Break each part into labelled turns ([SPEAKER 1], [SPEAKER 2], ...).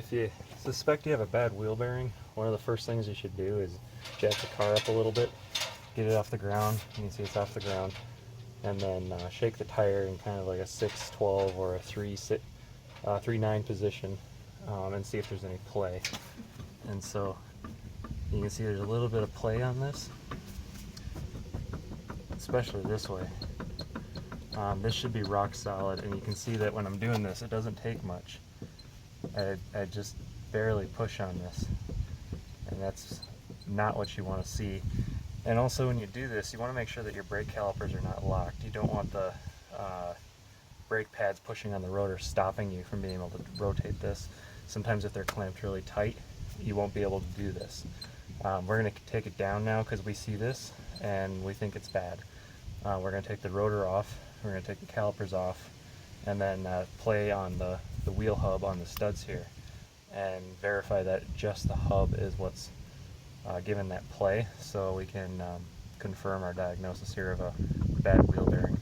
[SPEAKER 1] If you suspect you have a bad wheel bearing, one of the first things you should do is jack the car up a little bit, get it off the ground. You can see it's off the ground, and then shake the tire in kind of like a 6-12 or a 3-9 position, and see if there's any play. And so you can see there's a little bit of play on this, especially this way. This should be rock solid, and you can see that when I'm doing this, it doesn't take much. I just barely push on this, and that's not what you want to see. And also, when you do this, you want to make sure that your brake calipers are not locked. You don't want the brake pads pushing on the rotor stopping you from being able to rotate this. Sometimes if they're clamped really tight, you won't be able to do this. We're going to take it down now because we see this and we think it's bad. We're going to take the rotor off, we're going to take the calipers off, and then play on the wheel hub on the studs here and verify that just the hub is what's given that play, so we can confirm our diagnosis here of a bad wheel bearing.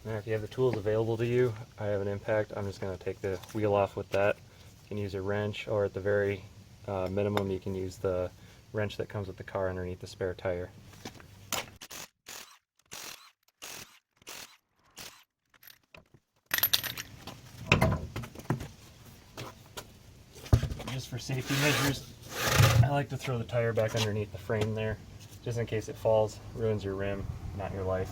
[SPEAKER 1] Now, if you have the tools available to you, I have an impact. I'm just going to take the wheel off with that. You can use a wrench, or at the very minimum, you can use the wrench that comes with the car underneath the spare tire. Just for safety measures, I like to throw the tire back underneath the frame there, just in case it falls, ruins your rim, not your life.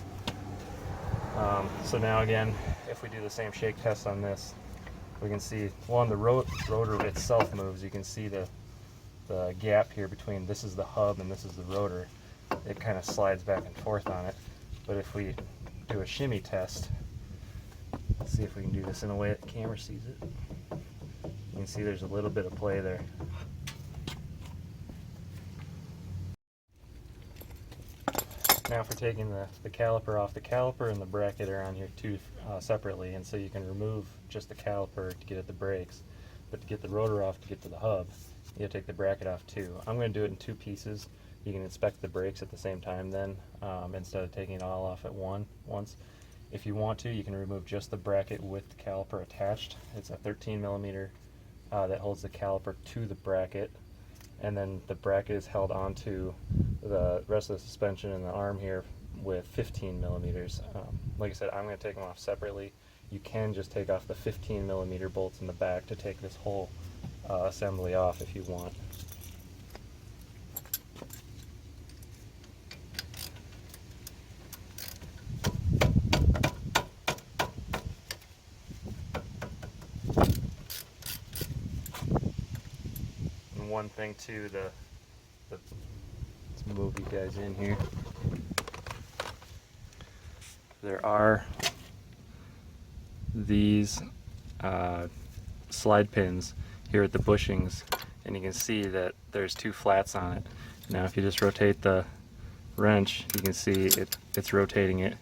[SPEAKER 1] So now again, if we do the same shake test on this, we can see, well, on the rotor itself moves, you can see the gap here between this is the hub and this is the rotor. It kind of slides back and forth on it. But if we do a shimmy test, let's see if we can do this in a way that the camera sees it. You can see there's a little bit of play there. Now for taking the caliper off, the caliper and the bracket are on here too separately, and so you can remove just the caliper to get at the brakes, but to get the rotor off to get to the hub, you have to take the bracket off too. I'm going to do it in 2 pieces. You can inspect the brakes at the same time then, instead of taking it all off at once. If you want to, you can remove just the bracket with the caliper attached. It's a 13mm that holds the caliper to the bracket, and then the bracket is held onto the rest of the suspension and the arm here with 15mm. Like I said, I'm going to take them off separately. You can just take off the 15mm bolts in the back to take this whole assembly off if you want. And one thing too, let's move you guys in here. There are these slide pins here at the bushings, and you can see that there's 2 flats on it. Now if you just rotate the wrench, you can see it's rotating it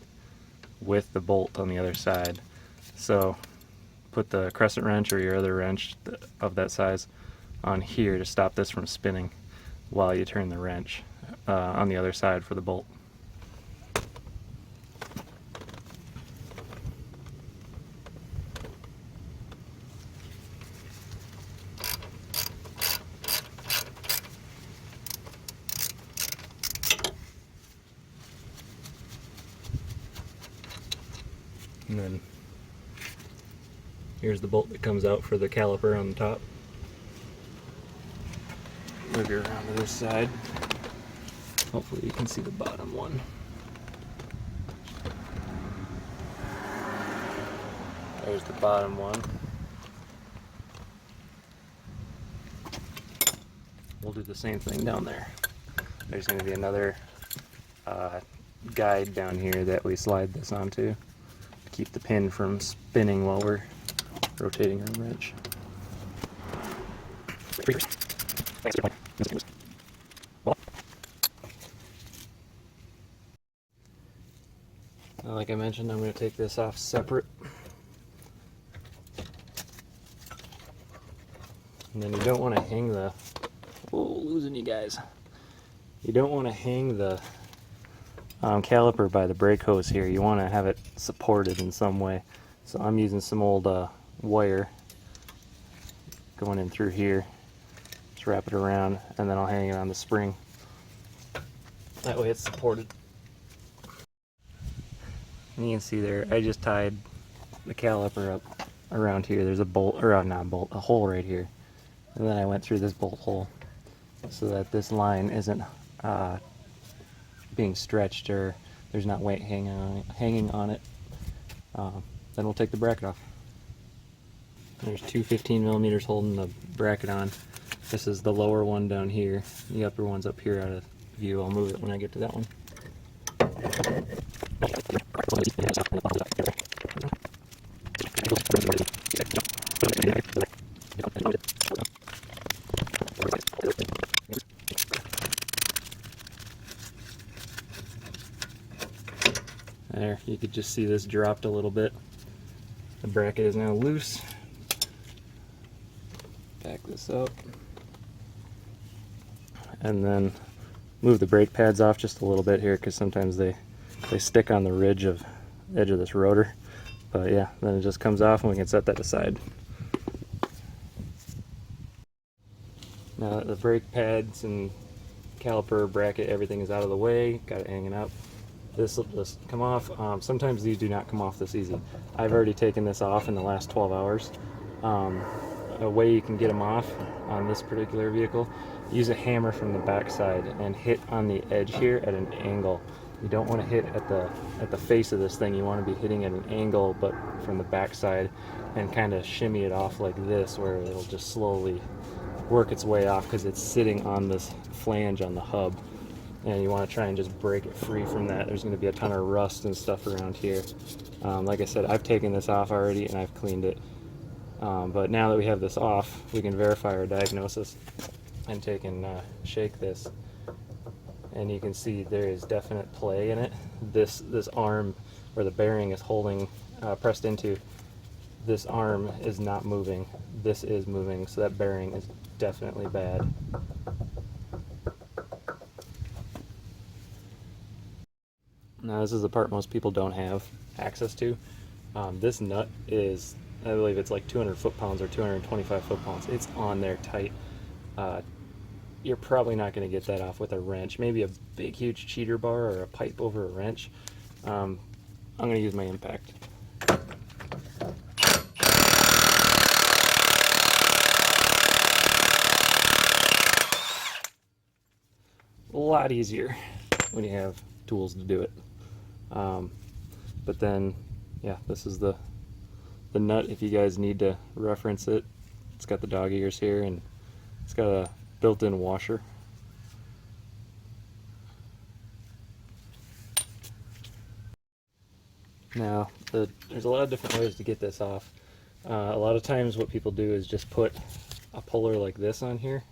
[SPEAKER 1] with the bolt on the other side. So put the crescent wrench or your other wrench of that size on here to stop this from spinning while you turn the wrench on the other side for the bolt. And then here's the bolt that comes out for the caliper on the top. Move you around to this side. Hopefully you can see the bottom one. There's the bottom one. We'll do the same thing down there. There's going to be another guide down here that we slide this onto to keep the pin from spinning while we're rotating our wrench. Like I mentioned, I'm going to take this off separate. And then you don't want to hang the... Oh, losing you guys. You don't want to hang the caliper by the brake hose here. You want to have it supported in some way. So I'm using some old wire going in through here. Just wrap it around, and then I'll hang it on the spring. That way it's supported. And you can see there, I just tied the caliper up around here. There's a bolt, or not a bolt, a hole right here. And then I went through this bolt hole so that this line isn't being stretched, or there's not weight hanging on it. Then we'll take the bracket off. There's two 15mm holding the bracket on. This is the lower one down here. The upper one's up here out of view. I'll move it when I get to that one. There, you could just see this dropped a little bit. The bracket is now loose. Back this up. And then move the brake pads off just a little bit here, because sometimes they stick on the edge of this rotor. But yeah, then it just comes off and we can set that aside. Now that the brake pads and caliper bracket, everything is out of the way, got it hanging up, this will just come off. Sometimes these do not come off this easy. I've already taken this off in the last 12 hours. A way you can get them off on this particular vehicle, use a hammer from the back side and hit on the edge here at an angle. You don't want to hit at the face of this thing. You want to be hitting at an angle, but from the back side, and kind of shimmy it off like this, where it'll just slowly work its way off, because it's sitting on this flange on the hub, and you want to try and just break it free from that. There's going to be a ton of rust and stuff around here. Like I said, I've taken this off already and I've cleaned it. But now that we have this off, we can verify our diagnosis and take and shake this. And you can see there is definite play in it. This arm where the bearing is holding, pressed into, this arm is not moving. This is moving, so that bearing is definitely bad. Now this is the part most people don't have access to. This nut is, I believe it's like 200 foot-pounds or 225 foot-pounds. It's on there tight. You're probably not going to get that off with a wrench. Maybe a big, huge cheater bar or a pipe over a wrench. I'm going to use my impact. A lot easier when you have tools to do it. But then, yeah, this is the nut if you guys need to reference it. It's got the dog ears here, and it's got a built-in washer. Now, there's a lot of different ways to get this off. A lot of times what people do is just put a puller like this on here,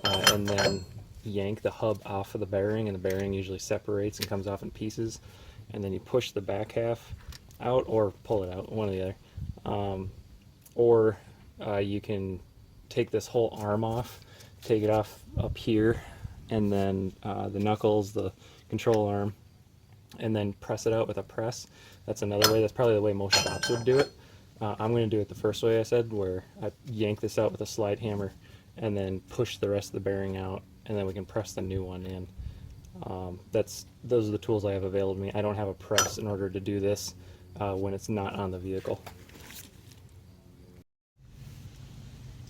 [SPEAKER 1] and then yank the hub off of the bearing, and the bearing usually separates and comes off in pieces, and then you push the back half out or pull it out, one or the other. Or you can take this whole arm off, take it off up here, and then the knuckles, the control arm, and then press it out with a press. That's another way. That's probably the way most shops would do it. I'm going to do it the first way I said, where I yank this out with a slide hammer and then push the rest of the bearing out, and then we can press the new one in. Those are the tools I have available to me. I don't have a press in order to do this when it's not on the vehicle.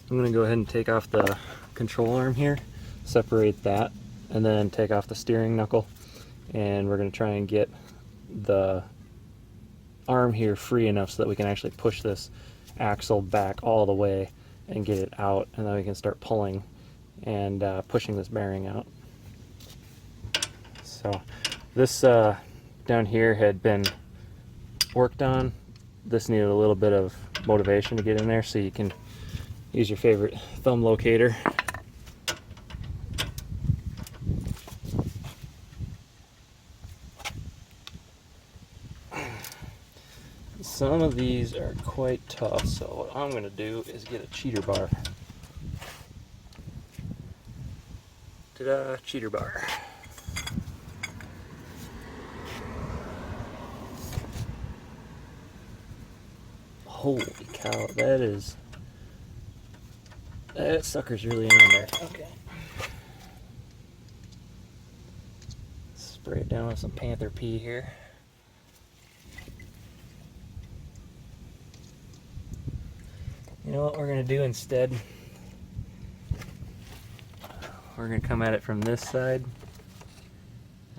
[SPEAKER 1] I'm going to go ahead and take off the control arm here, separate that, and then take off the steering knuckle, and we're going to try and get the arm here free enough so that we can actually push this axle back all the way and get it out, and then we can start pulling and pushing this bearing out. So this down here had been worked on. This needed a little bit of motivation to get in there, so you can use your favorite thumb locator. Some of these are quite tough, so what I'm going to do is get a cheater bar. Ta-da, cheater bar. Holy cow, that sucker's really on there. Okay. Spray it down with some Panther Pea here. You know what we're going to do instead? We're going to come at it from this side,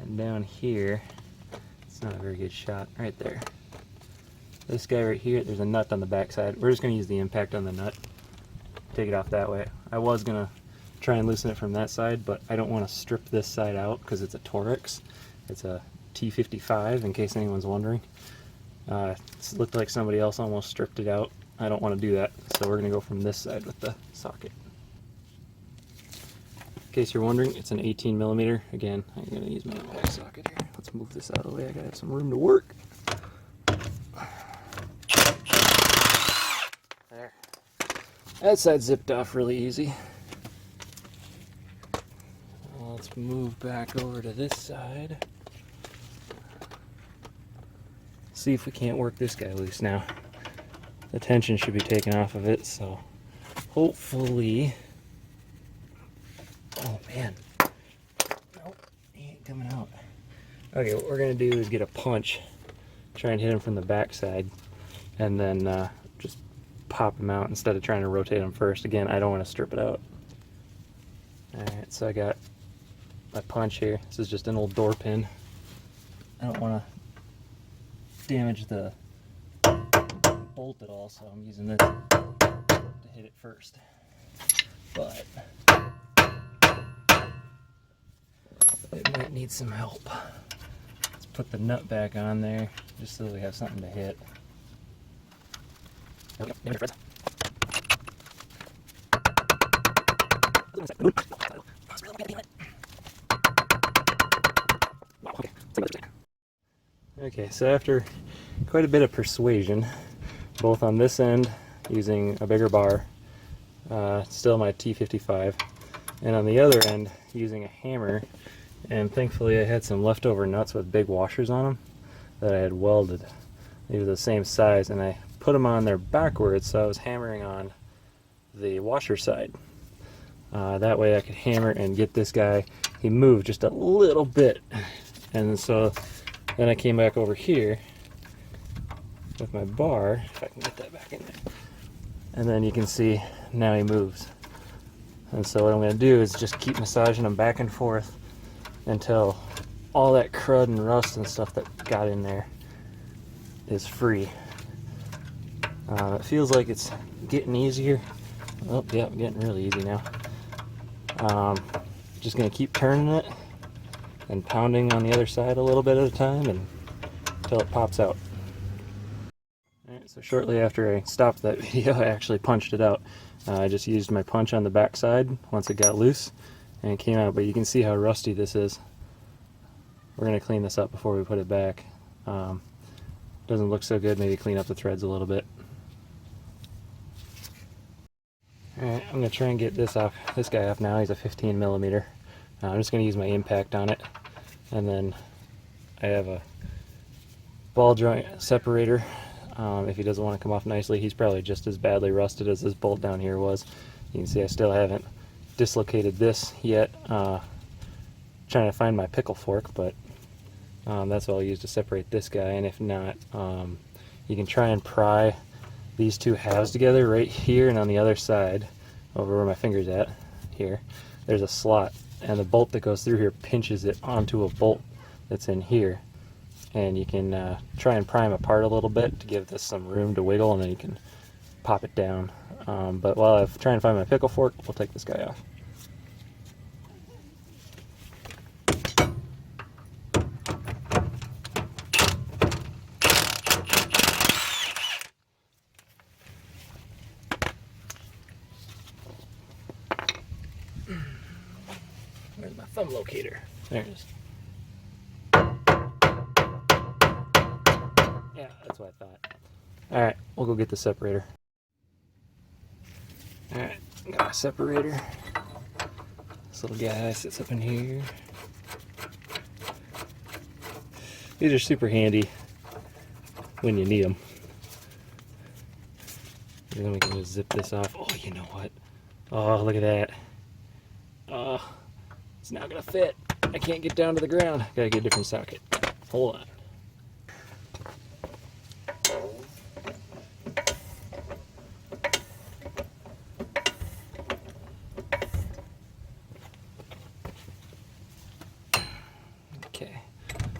[SPEAKER 1] and down here, it's not a very good shot, right there. This guy right here, there's a nut on the back side. We're just going to use the impact on the nut, take it off that way. I was going to try and loosen it from that side, but I don't want to strip this side out because it's a Torx. It's a T55, in case anyone's wondering. It looked like somebody else almost stripped it out. I don't want to do that, so we're going to go from this side with the socket. In case you're wondering, it's an 18mm. Again, I'm going to use my impact socket here. Let's move this out of the way. I got to have some room to work. There. That side zipped off really easy. Let's move back over to this side. See if we can't work this guy loose now. The tension should be taken off of it, so hopefully... Oh man. Nope, he ain't coming out. Okay, what we're gonna do is get a punch, try and hit him from the back side, and then just pop him out instead of trying to rotate him first. Again, I don't want to strip it out. Alright, so I got my punch here. This is just an old door pin. I don't want to damage the bolt at all, so I'm using this to hit it first. But it might need some help. Let's put the nut back on there just so we have something to hit. Okay, so after quite a bit of persuasion, both on this end using a bigger bar, still my T55, and on the other end using a hammer, and thankfully I had some leftover nuts with big washers on them that I had welded. They were the same size, and I put them on there backwards, so I was hammering on the washer side. That way I could hammer and get this guy. He moved just a little bit, and so then I came back over here with my bar, if I can get that back in there, and then you can see now he moves. And so what I'm going to do is just keep massaging him back and forth until all that crud and rust and stuff that got in there is free. It feels like it's getting easier. Oh yeah, getting really easy now. Just going to keep turning it and pounding on the other side a little bit at a time until it pops out. Alright, so shortly after I stopped that video, I actually punched it out. I just used my punch on the back side once it got loose, and it came out, but you can see how rusty this is. We're going to clean this up before we put it back. Doesn't look so good, maybe clean up the threads a little bit. Alright, I'm going to try and get this guy off now. He's a 15mm. I'm just going to use my impact on it, and then I have a ball joint separator. If he doesn't want to come off nicely, he's probably just as badly rusted as this bolt down here was. You can see I still haven't dislocated this yet. Trying to find my pickle fork, but that's what I'll use to separate this guy. And if not, you can try and pry these two halves together right here, and on the other side, over where my finger's at, here, there's a slot, and the bolt that goes through here pinches it onto a bolt that's in here. And you can try and pry them apart a little bit to give this some room to wiggle, and then you can pop it down. But while I try and find my pickle fork, we'll take this guy off. Where's my thumb locator? There it is. Yeah, that's what I thought. Alright, we'll go get the separator. Alright, got my separator. This little guy sits up in here. These are super handy when you need them. And then we can just zip this off. Oh, you know what? Oh, look at that. Oh, it's not gonna fit. I can't get down to the ground. Gotta get a different socket. Hold on. Okay.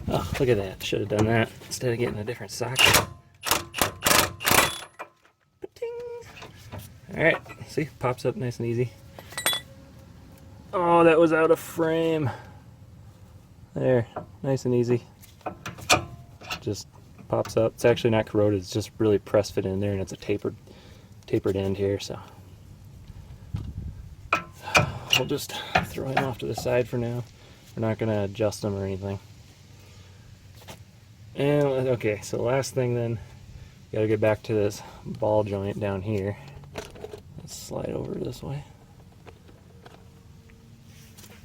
[SPEAKER 1] Oh, look at that. Should have done that instead of getting a different socket. Alright, see? Pops up nice and easy. Oh, that was out of frame. There, nice and easy. Just pops up. It's actually not corroded, it's just really press fit in there, and it's a tapered end here, so we'll just throw him off to the side for now. We're not going to adjust him or anything. And okay, so last thing then, got to get back to this ball joint down here. Let's slide over this way.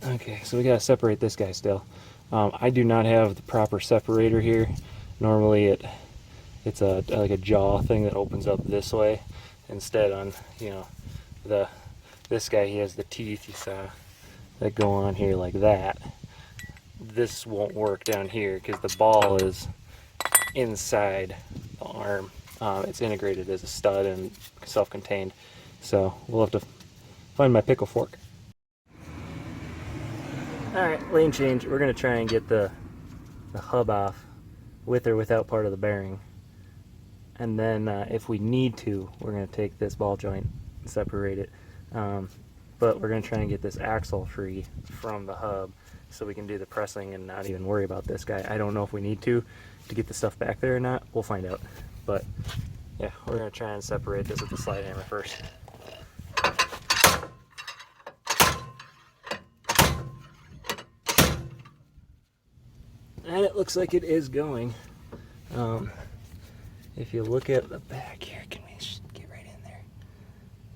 [SPEAKER 1] Okay, so we got to separate this guy still. I do not have the proper separator here. Normally it's like a jaw thing that opens up this way. Instead, on this guy, he has the teeth you saw that go on here like that. This won't work down here because the ball is inside the arm. It's integrated as a stud and self-contained. So we'll have to find my pickle fork. Alright, lane change. We're going to try and get the hub off with or without part of the bearing. And then if we need to, we're going to take this ball joint and separate it. But we're going to try and get this axle free from the hub so we can do the pressing and not even worry about this guy. I don't know if we need to get the stuff back there or not. We'll find out. But yeah, we're going to try and separate this with the slide hammer first. And it looks like it is going. If you look at the back here, can we get right in there?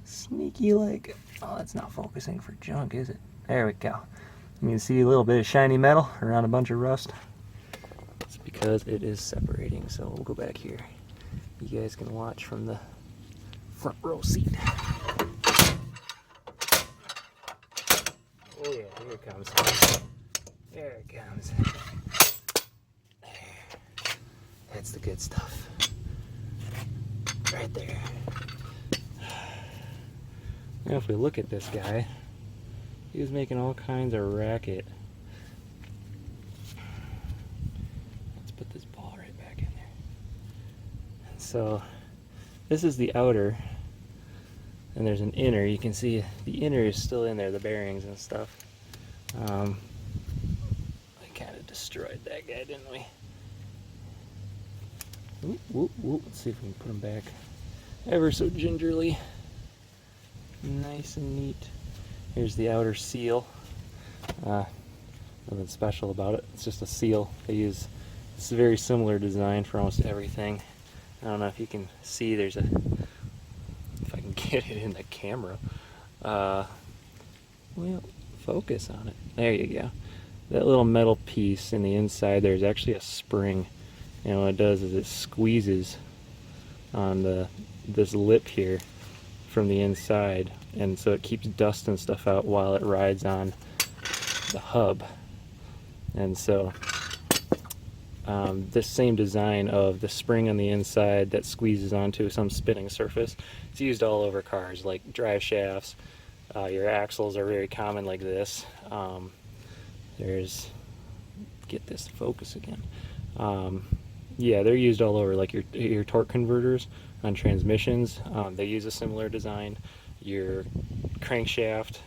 [SPEAKER 1] Sneaky like, oh, it's not focusing for junk, is it? There we go. You can see a little bit of shiny metal around a bunch of rust. It's because it is separating, so we'll go back here. You guys can watch from the front row seat. Oh yeah, here it comes. There it comes. That's the good stuff. Right there. Now if we look at this guy, he was making all kinds of racket. Let's put this ball right back in there. And so this is the outer, and there's an inner. You can see the inner is still in there, the bearings and stuff. We kind of destroyed that guy, didn't we? Whoop, whoop, whoop. Let's see if we can put them back ever so gingerly. Nice and neat. Here's the outer seal. Nothing special about it. It's just a seal. It's a very similar design for almost everything. I don't know if you can see, if I can get it in the camera. Well, focus on it. There you go. That little metal piece in the inside, there's actually a spring. And what it does is it squeezes on this lip here from the inside, and so it keeps dust and stuff out while it rides on the hub. And so this same design of the spring on the inside that squeezes onto some spinning surface, it's used all over cars, like drive shafts. Your axles are very common like this. Get this to focus again. Yeah, they're used all over, like your torque converters on transmissions. They use a similar design. Your crankshaft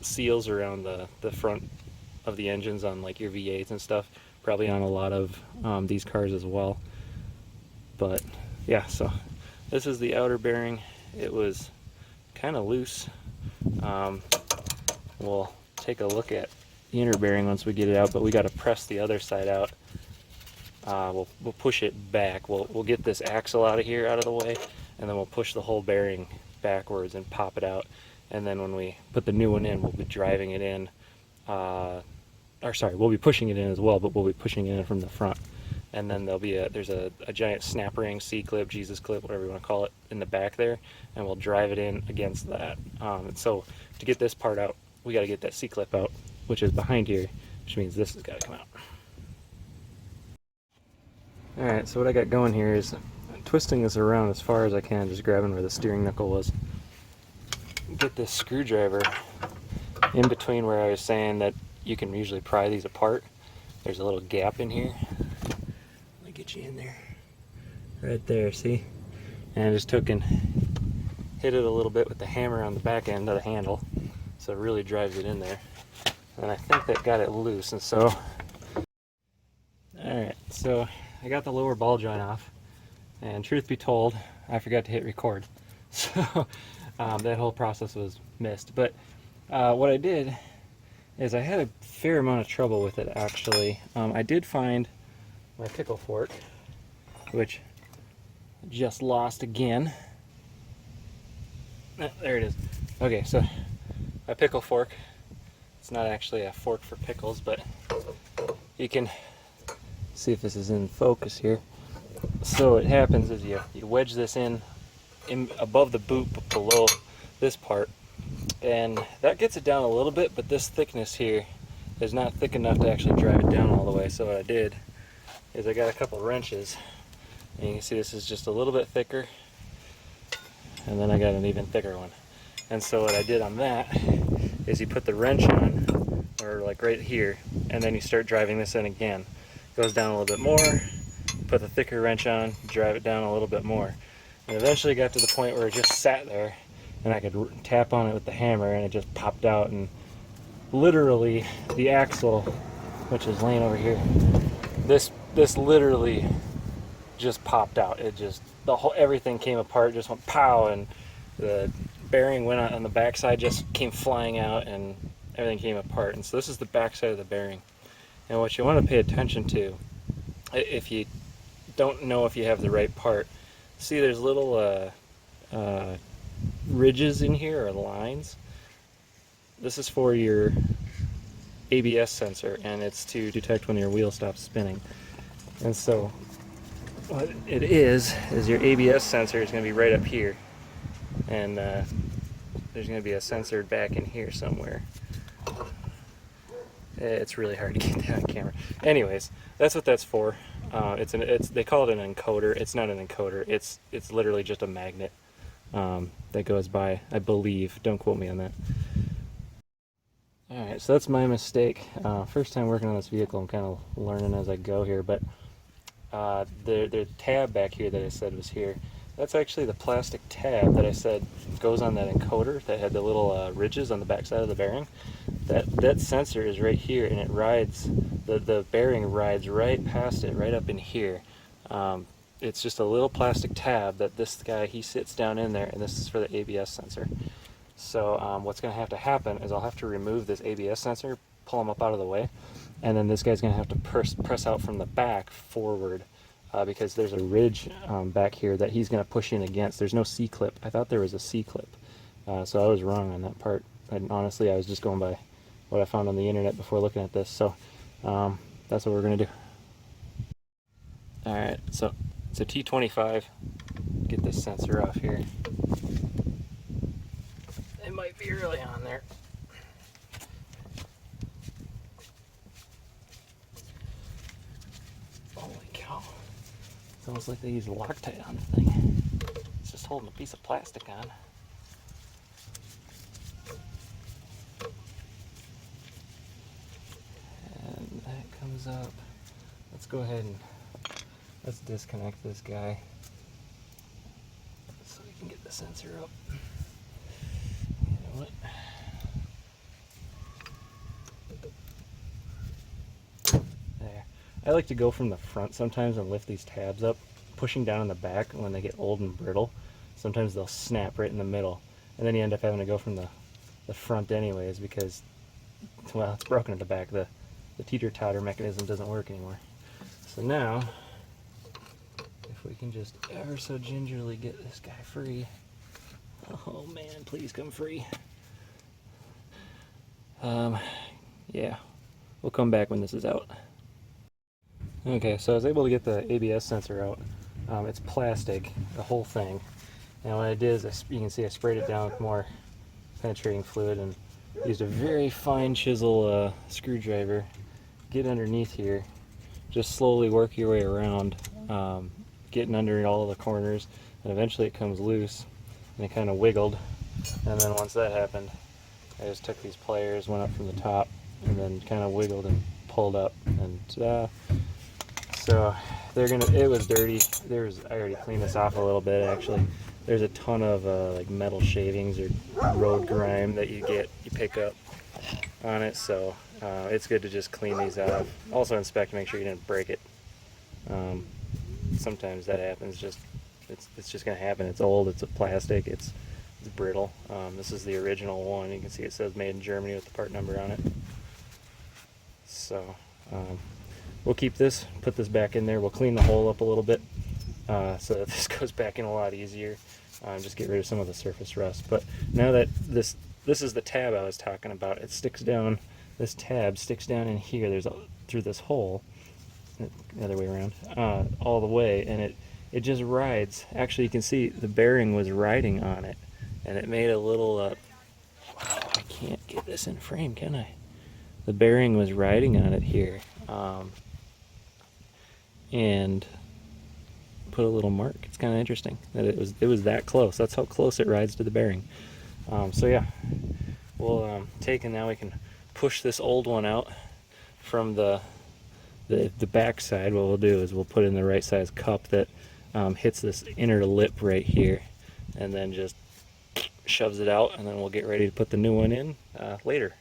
[SPEAKER 1] seals around the front of the engines on like your V8s and stuff, probably on a lot of these cars as well. But yeah, so this is the outer bearing. It was kind of loose. We'll take a look at the inner bearing once we get it out, but we got to press the other side out. We'll push it back. We'll get this axle out of here, out of the way, and then we'll push the whole bearing backwards and pop it out. And then when we put the new one in, we'll be driving it in. We'll be pushing it in as well, but we'll be pushing it in from the front. and then there's a giant snap ring, C-clip, Jesus clip, whatever you want to call it, in the back there, and we'll drive it in against that. And so to get this part out, we got to get that C-clip out, which is behind here, which means this has got to come out. Alright, so what I got going here is I'm twisting this around as far as I can, just grabbing where the steering knuckle was. Get this screwdriver in between where I was saying that you can usually pry these apart. There's a little gap in here. Let me get you in there. Right there, see? And I just took and hit it a little bit with the hammer on the back end of the handle, so it really drives it in there. And I think that got it loose, and so... Alright, so I got the lower ball joint off, and truth be told, I forgot to hit record. So that whole process was missed. But what I did is I had a fair amount of trouble with it, actually. I did find my pickle fork, which I just lost again. There it is. Okay, so my pickle fork, it's not actually a fork for pickles, but you can see if this is in focus here. So what happens is you wedge this in above the boot but below this part, and that gets it down a little bit, but this thickness here is not thick enough to actually drive it down all the way. So what I did is I got a couple wrenches, and you can see this is just a little bit thicker, and then I got an even thicker one. And so what I did on that is you put the wrench on, or like right here, and then you start driving this in again. Goes down a little bit more, put the thicker wrench on, drive it down a little bit more. And eventually got to the point where it just sat there, and I could tap on it with the hammer, and it just popped out. And literally the axle, which is laying over here, this literally just popped out. It just, everything came apart, just went pow, and the bearing went out on the backside, just came flying out, and everything came apart. And so this is the backside of the bearing. And what you want to pay attention to, if you don't know if you have the right part, see there's little ridges in here, or lines. This is for your ABS sensor, and it's to detect when your wheel stops spinning. And so what it is your ABS sensor is going to be right up here, and there's going to be a sensor back in here somewhere. It's really hard to get that on camera. Anyways, that's what that's for. They call it an encoder. It's not an encoder. It's literally just a magnet that goes by, I believe. Don't quote me on that. Alright, so that's my mistake. First time working on this vehicle, I'm kind of learning as I go here, but the tab back here that I said was here, that's actually the plastic tab that I said goes on that encoder that had the little ridges on the back side of the bearing. That sensor is right here, and it rides, the bearing rides right past it, right up in here. It's just a little plastic tab that this guy, he sits down in there, and this is for the ABS sensor. So what's going to have to happen is I'll have to remove this ABS sensor, pull him up out of the way, and then this guy's going to have to press out from the back forward, because there's a ridge back here that he's going to push in against. There's no C-clip. I thought there was a C-clip, so I was wrong on that part. And honestly, I was just going by what I found on the internet before looking at this. So that's what we're going to do. Alright, so it's a T25. Get this sensor off here. It might be early on there. Holy cow. It's almost like they use Loctite on the thing. It's just holding a piece of plastic on. And that comes up. Let's go ahead and let's disconnect this guy so we can get the sensor up. You know what? There. I like to go from the front sometimes and lift these tabs up, pushing down in the back when they get old and brittle. Sometimes they'll snap right in the middle, and then you end up having to go from the front anyways because, well, it's broken at the back. The teeter-totter mechanism doesn't work anymore. So now, if we can just ever so gingerly get this guy free. Oh man, please come free. Yeah, we'll come back when this is out. Okay, so I was able to get the ABS sensor out. It's plastic, the whole thing. And what I did is, you can see I sprayed it down with more penetrating fluid and used a very fine chisel screwdriver. Get underneath here, just slowly work your way around, getting under all the corners, and eventually it comes loose, and it kind of wiggled. And then once that happened, I just took these pliers, went up from the top, and then kind of wiggled and pulled up, and so it was dirty. I already cleaned this off a little bit actually. There's a ton of like metal shavings or road grime that you pick up on it, so it's good to just clean these off. Also inspect to make sure you didn't break it. Sometimes that happens. It's just gonna happen. It's old. It's a plastic. It's brittle. This is the original one. You can see it says made in Germany with the part number on it. So we'll keep this, put this back in there. We'll clean the hole up a little bit so that this goes back in a lot easier. Just get rid of some of the surface rust. But now that this is the tab I was talking about, it sticks down. This tab sticks down in here. Through this hole, the other way around, all the way, and it just rides. Actually, you can see the bearing was riding on it, and it made a little. Wow, I can't get this in frame, can I? The bearing was riding on it here, and put a little mark. It's kind of interesting that it was that close. That's how close it rides to the bearing. So yeah, we'll take, and now we can push this old one out from the back side. What we'll do is we'll put in the right size cup that hits this inner lip right here, and then just shoves it out, and then we'll get ready to put the new one in later.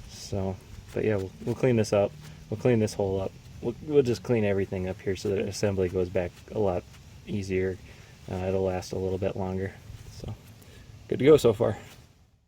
[SPEAKER 1] So, but yeah, we'll clean this up. We'll clean this hole up. We'll just clean everything up here so that assembly goes back a lot easier. It'll last a little bit longer. So, good to go so far.